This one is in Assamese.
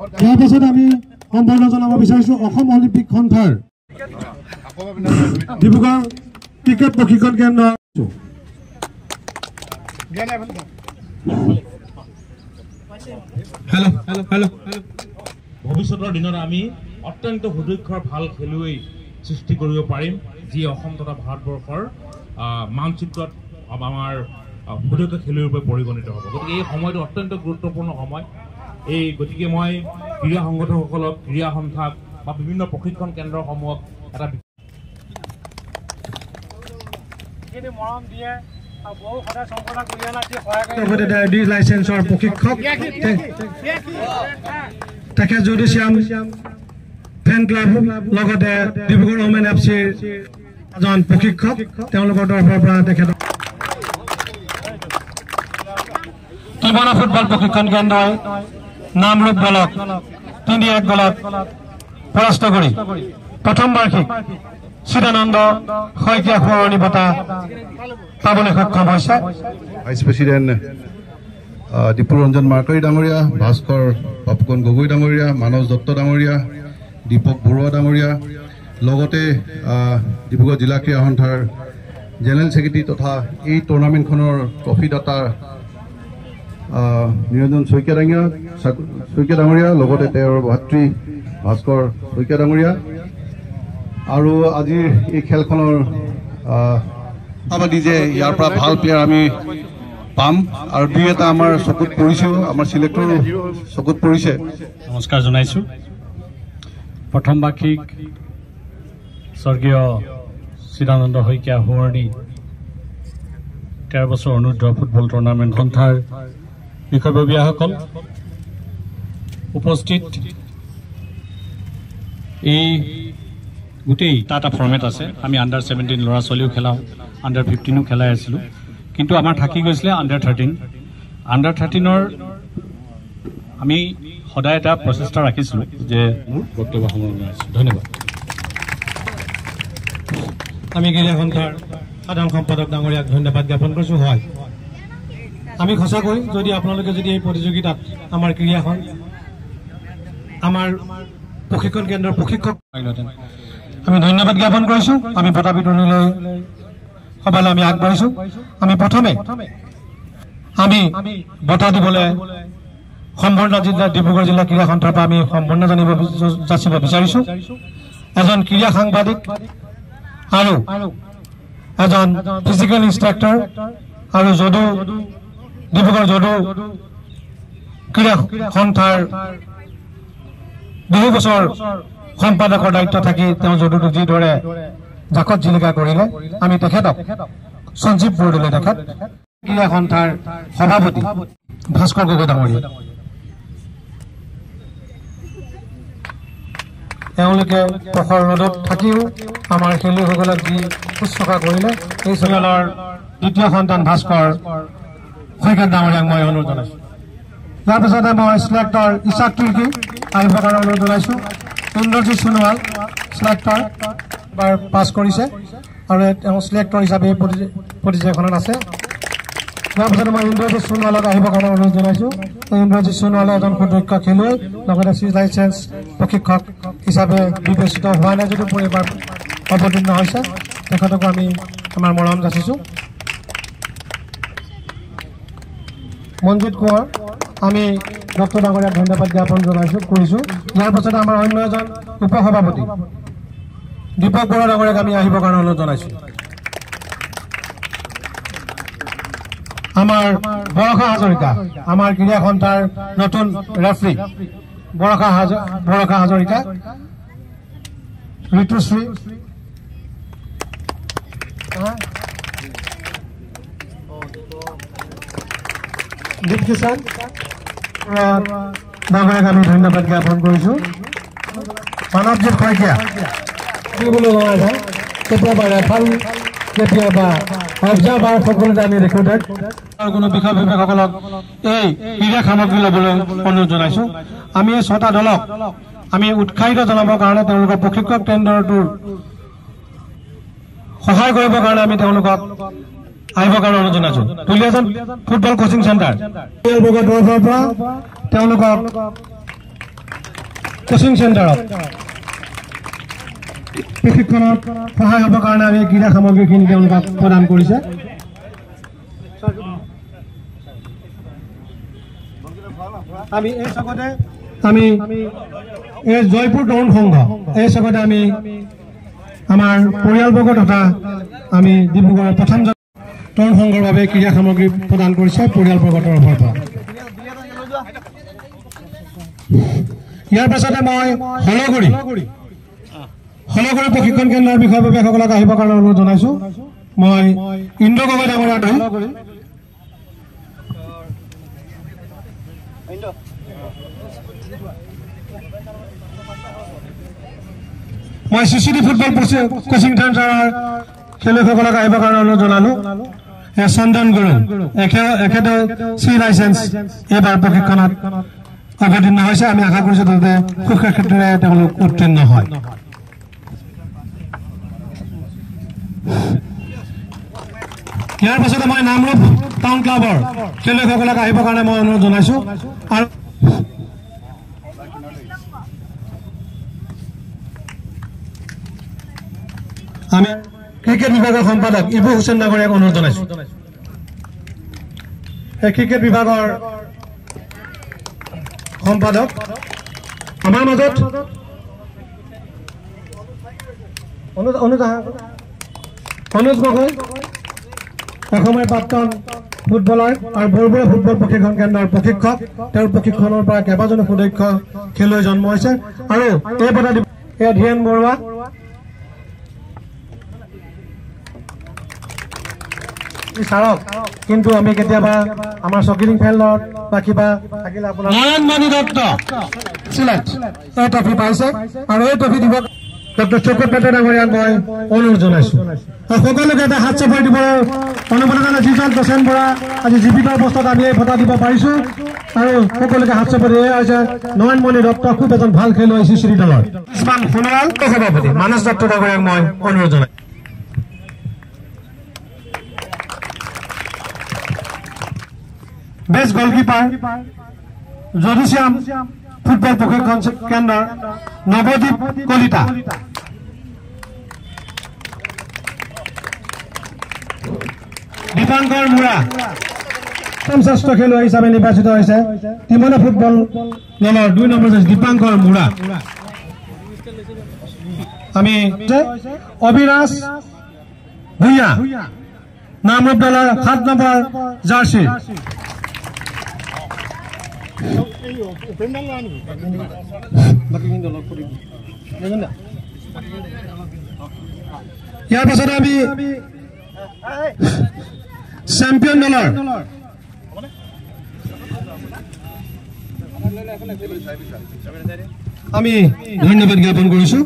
ইয়াৰ পাছত আমি সম্বৰ্ধনা জনাব বিচাৰিছোঁ অসম অলিম্পিক সন্থাৰ ডিব্ৰুগড় ক্ৰিকেট প্ৰশিক্ষণ কেন্দ্ৰ ভৱিষ্যতৰ দিনত আমি অত্যন্ত সুদক্ষৰ ভাল খেলুৱৈ সৃষ্টি কৰিব পাৰিম যি অসম তথা ভাৰতবৰ্ষৰ মানচিত্ৰত আমাৰ সুদক্ষ খেলুৱৈৰ ৰূপে পৰিগণিত হ'ব। গতিকে এই সময়টো অত্যন্ত গুৰুত্বপূৰ্ণ সময়। গতিকে মই ক্ৰীড়া সংগঠকসকলক ক্ৰীড়া সন্থাক বা বিভিন্ন প্ৰশিক্ষণ কেন্দ্ৰসমূহক এটা মৰম দিয়ে লাইচেন্সৰ প্ৰশিক্ষক তেখেত জ্যোতিশ্যাম ফেন ক্লাব লগতে ডিব্ৰুগড় ওমেন এফচিৰ এজন প্ৰশিক্ষক তেওঁলোকৰ তৰফৰ পৰা তেখেতক ত্ৰিভুৱন ফুটবল প্ৰশিক্ষণ কেন্দ্ৰই নামৰূপ দলক ৩-১ গলত পৰাস্ত কৰি প্ৰথম বাৰ্ষিক চিদানন্দ শইকীয়া সোঁৱৰণী বঁটা পাবলৈ সক্ষম হৈছে। ভাইচ প্ৰেচিডেণ্ট দীপু ৰঞ্জন মাৰ্কাৰী ডাঙৰীয়া, ভাস্কৰ পাপুকন গগৈ ডাঙৰীয়া, মানস দত্ত ডাঙৰীয়া, দীপক বৰুৱা ডাঙৰীয়া, লগতে ডিব্ৰুগড় জিলা ক্ৰীড়া সন্থাৰ জেনেৰেল ছেক্ৰেটাৰী তথা এই টুৰ্ণামেণ্টখনৰ ট্ৰফিদাতা নিৰঞ্জন শইকীয়া ডাঙৰীয়া, লগতে তেওঁৰ ভাতৃ ভাস্কৰ শইকীয়া ডাঙৰীয়া আৰু আজিৰ এই খেলখনৰ আবাদি যে ইয়াৰ পৰা ভাল প্লেয়াৰ আমি পাম আৰু দুই এটা আমাৰ চকুত পৰিছেও, আমাৰ চিলেক্টৰ চকুত পৰিছে। নমস্কাৰ জনাইছোঁ। প্ৰথম বাৰ্ষিক স্বৰ্গীয় চিদানন্দ শইকীয়া সোঁৱৰণী 13 বছৰ অনুৰ্ধ ফুটবল টুৰ্ণামেণ্ট সন্থাৰ বিষয়ববীয়াসকল উপস্থিত। এই গোটেই এটা ফৰ্মেট আছে। আমি আণ্ডাৰ-17 ল'ৰা ছোৱালীও খেলাওঁ, আণ্ডাৰ-15ও খেলাই আছিলোঁ, কিন্তু আমাৰ থাকি গৈছিলে আণ্ডাৰ-13। আণ্ডাৰ-13ৰ আমি সদায় এটা প্ৰচেষ্টা ৰাখিছিলোঁ যে মোৰ বক্তব্য সামৰণি আছে। ধন্যবাদ। আমি ক্ৰীড়া সন্থাৰ সাধাৰণ সম্পাদক ডাঙৰীয়াক ধন্যবাদ জ্ঞাপন কৰিছোঁ। হয়, আমি সঁচাকৈ যদি আপোনালোকে যদি এই প্ৰতিযোগিতাত আমাৰ ক্ৰীড়াখন আমাৰ প্ৰশিক্ষণ কেন্দ্ৰৰ প্ৰশিক্ষক আমি ধন্যবাদ জ্ঞাপন কৰিছোঁ। আমি বঁটা বিতৰণলৈ সভালৈ আমি আগবাঢ়িছোঁ। আমি প্ৰথমে আমি বঁটা দিবলৈ সম্বৰ্ধনা জিলা ডিব্ৰুগড় জিলা ক্ৰীড়া সন্থাৰ পৰা আমি সম্বৰ্ধনা যাচিব বিচাৰিছোঁ। এজন ক্ৰীড়া সাংবাদিক আৰু এজন ফিজিকেল ইনষ্ট্ৰাক্টৰ আৰু যদু ডিব্ৰুগড় যদু ক্ৰীড়া সন্থাৰ বহু বছৰ সম্পাদকৰ দায়িত্ব থাকি তেওঁ যদুটো যিদৰে জাকত জিলিকা কৰিলে, আমি তেখেতক সঞ্জীৱ বৰদলৈ তেখেত ক্ৰীড়া সন্থাৰ সভাপতি ভাস্কৰ গগৈ ডাঙৰীয়া, তেওঁলোকে প্ৰখৰ ৰ'দত থাকিও আমাৰ খেলুৱৈসকলক যি শুশ্ৰূষা কৰিলে, এই চেনেলৰ দ্বিতীয় সন্তান ভাস্কৰ শইকীয়া ডাঙৰীয়াক মই অনুৰোধ জনাইছোঁ। ইয়াৰ পিছতে মই চিলেক্টৰ ইছাক তুৰ্কী আহিবৰ কাৰণে অনুৰোধ জনাইছোঁ। ইন্দ্ৰজিৎ সোণোৱাল চিলেক্টৰ বাৰ পাছ কৰিছে আৰু তেওঁ চিলেক্টৰ হিচাপে প্ৰতিযোগিতাখনত আছে। ইয়াৰ পিছতে মই ইন্দ্ৰজিৎ সোণোৱালক আহিবৰ কাৰণে অনুৰোধ জনাইছোঁ। ইন্দ্ৰজিৎ সোণোৱালে এজন সুদক্ষ খেলুৱৈ, লগতে চি লাইচেন্স প্ৰশিক্ষক হিচাপে বিবেচিত হোৱা নাই যদিও এইবাৰ অৱতীৰ্ণ হৈছে। তেখেতকো আমি আমাৰ মৰম যাচিছোঁ। মনজিৎ কোঁৱৰ আমি ডক্টৰ ডাঙৰীয়াক ধন্যবাদ জ্ঞাপন কৰিছোঁ। ইয়াৰ পাছতে আমাৰ অন্য এজন উপসভাপতি দীপক বৰুৱা ডাঙৰীয়াক আমি আহিবৰ কাৰণে অনুৰোধ জনাইছোঁ। আমাৰ বৰষা হাজৰিকা, আমাৰ ক্ৰীড়া সন্থাৰ নতুন ৰেফাৰী বৰষা হাজৰিকা, ঋতুশ্ৰী দীপকিষণ ডাঙৰীয়াক আমি ধন্যবাদ জ্ঞাপন কৰিছোঁ। মানৱজিৎ শইকীয়া বুলি জনা যায়, কেতিয়াবা ৰেফাৰী কেতিয়াবা অবজাৰ্ভাৰ সকলোতে আমি দেখোঁ। কোনো বিষয় বিভাগসকলক এই ক্ৰীড়া সামগ্ৰী ল'বলৈ অনুৰোধ জনাইছোঁ। আমি এই 6টা দলক আমি উৎসাহিত জনাবৰ কাৰণে তেওঁলোকৰ প্ৰশিক্ষক কেন্দ্ৰটোৰ সহায় কৰিবৰ কাৰণে আমি তেওঁলোকক আহিবৰ কাৰণে অনুৰোধ জনাইছোঁ। দুলীয়াজান ফুটবল কোচিং চেণ্টাৰ তৰফৰ পৰা তেওঁলোকক কোচিং চেণ্টাৰত প্ৰশিক্ষণত সহায় হ'বৰ কাৰণে আমি ক্ৰীড়া সামগ্ৰীখিনি তেওঁলোকক প্ৰদান কৰিছে। আমি এই চকতে আমি এই জয়পুৰ তৰুণ সংঘ এই চকতে আমি আমাৰ পৰিয়ালবৰ্গ তথা আমি ডিব্ৰুগড়ৰ প্ৰথম তৰুণ সংঘৰ বাবে ক্ৰীড়া সামগ্ৰী প্ৰদান কৰিছে পৰিয়ালবৰ্গৰ তৰফৰ পৰা। ইয়াৰ পাছতে মই হলগুৰি প্ৰশিক্ষণ কেন্দ্ৰৰ বিষয়ববীয়াসকলক আহিবৰ কাৰণে অনুৰোধ জনাইছো। মই ইন্দ্ৰ গগৈ ডাঙৰীয়া মই CCD ফুটবল কোচিং চেণ্টাৰৰ খেলুৱৈসকলক আহিবৰ কাৰণে অনুৰোধ জনালো। চন্দন গুৰু এখেতেও C লাইচেন্স এইবাৰ প্ৰশিক্ষণত অৱতীৰ্ণ হৈছে। আমি আশা কৰিছো যাতে সুখৰ ক্ষেত্ৰে তেওঁলোক উত্তীৰ্ণ হয়। ইয়াৰ পাছতে মই নামৰূপ টাউন ক্লাবৰ খেলুৱৈসকলক আহিবৰ কাৰণে মই অনুৰোধ জনাইছো। আৰু আমি ক্ৰিকেট বিভাগৰ সম্পাদক ইবু হুছেইন ডাঙৰীয়াক অনুৰোধ জনাইছো। এই ক্ৰিকেট বিভাগৰ সম্পাদক আমাৰ মাজত অনুজ গগৈ অসমৰ প্ৰাক্তন ফুটবলাৰ আৰু বৰবৰুৱা ফুটবল প্ৰশিক্ষণ কেন্দ্ৰৰ প্ৰশিক্ষক। তেওঁৰ প্ৰশিক্ষণৰ পৰা কেইবাজনো সুদক্ষ খেলুৱৈ জন্ম হৈছে। আৰু এই বঁটা ধীৰেন বৰুৱা ছাৰক কিন্তু আমি কেতিয়াবা আমাৰ চকিলিং ফিল্ডত বা কিবা থাকিলে আপোনাৰ নয়নমণি দত্ত এই ট্ৰফি পাইছে আৰু এই ট্ৰফি দিব ডক্টৰ চকুত পেটে ডাঙৰীয়াক মই অনুৰোধ জনাইছো। সকলোকে এটা হাত চাপৰি দিব অনুমতি জনাই যিজন পেচেণ্ট পৰা আজি জীৱিত অৱস্থাত আমি এই বঁটা দিব পাৰিছো। আৰু সকলোকে হাত চাপৰি এয়া হৈছে নয়নমণি দত্ত, খুব এজন ভাল খেলুৱৈ CCD দলৰ। সোণোৱাল সভাপতি মানস দত্ত ডাঙৰীয়াক মই অনুৰোধ জনাই বেষ্ট গলকিপাৰ যদুশ্যাম ফুটবল প্ৰশিক্ষণ কেন্দ্ৰৰ নৱদ্বীপ কলিতা। দীপাংকৰ মুৰা শ্ৰেষ্ঠ খেলুৱৈ হিচাপে নিৰ্বাচিত হৈছে তিমনা ফুটবল দলৰ 2 নম্বৰ দীপাংকৰ মুৰা। আমি অবিনাশ ভূঞা নামৰূপ দলৰ 7 নম্বৰ জাৰ্চি। ইয়াৰ পাছতে আমি চেম্পিয়ন দলৰ আমি ধন্যবাদ জ্ঞাপন কৰিছো।